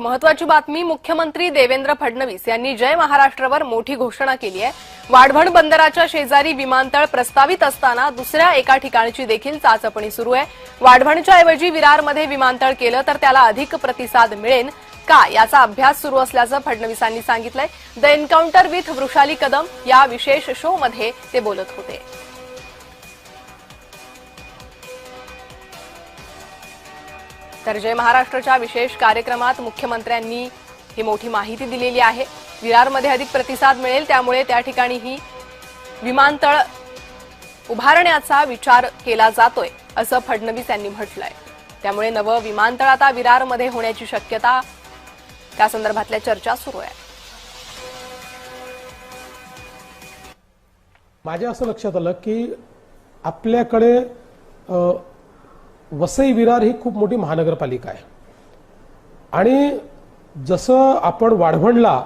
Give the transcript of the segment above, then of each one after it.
महत्वाची बातमी मुख्यमंत्री देवेंद्र फडणवीस यांनी जय महाराष्ट्रवर मोठी घोषणा केली आहे। वाढवण बंदराच्या शेजारी विमानतळ प्रस्तावित असताना दुसऱ्या एका ठिकाणची देखील चाचपणी सुरू आहे। वाढवणच्या ऐवजी विरारमध्ये विमानतळ केलं तर त्याला अधिक प्रतिसाद मिळेल का याचा अभ्यास सुरू असल्याचं फडणवीसांनी सांगितलंय। The encounter with Vrushali Kadam या विशेष शो मध्ये ते बोलत होते। तर जय महाराष्ट्रच्या विशेष कार्यक्रमात मुख्यमंत्र्यांनी ही मोठी माहिती दिलेली आहे। विरारमध्ये अधिक प्रतिसाद मिळेल त्यामुळे त्या ठिकाणी ही विमानतळ उभारण्याचा विचार केला जातोय असं फडणवीस यांनी म्हटलंय। त्यामुळे नवं विमानतळ आता विरारमध्ये होण्याची शक्यता त्या संदर्भातल्या चर्चा सुरू आहे। माझ्या असं लक्षात आलं की आपल्याकडे वसई विरार ही खूप मोठी महानगरपालिका आहे आणि जसं आपण वाढवणला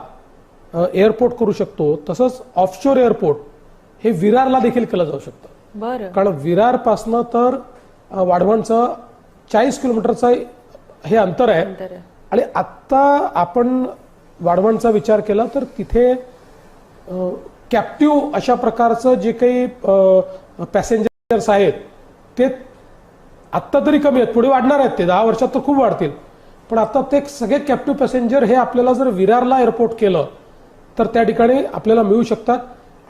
एअरपोर्ट करू शकतो तसंच ऑफशोर एअरपोर्ट हे विरारला देखील केलं जाऊ शकतं। बरं, कारण विरार पासनं तर वाढवणचं 40 किलोमीटरचं हे अंतर आहे आणि आता आपण वाढवणचा विचार केला तर तिथे कॅप्टिव्ह अशा प्रकारचं जे काही पॅसेंजर्स आहेत ते आत्ता तरी कमी आहेत, पुढे वाढणार आहेत, ते 10 वर्षात तर खूप वाढतील, पण आता ते सगळे कॅप्टिव्ह पॅसेंजर हे आपल्याला जर विरारला एअरपोर्ट केलं तर त्या ठिकाणी आपल्याला मिळू शकतात।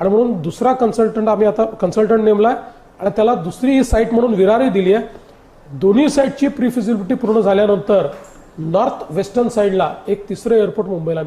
आणि म्हणून दुसरा कन्सल्टंट आम्ही आता कन्सल्टंट नेमलाय आणि त्याला दुसरी साईट म्हणून विरारही दिली आहे। दोन्ही साईटची प्री फिजिबिलिटी पूर्ण झाल्यानंतर नॉर्थ वेस्टर्न साईडला एक तिसरं एअरपोर्ट मुंबईला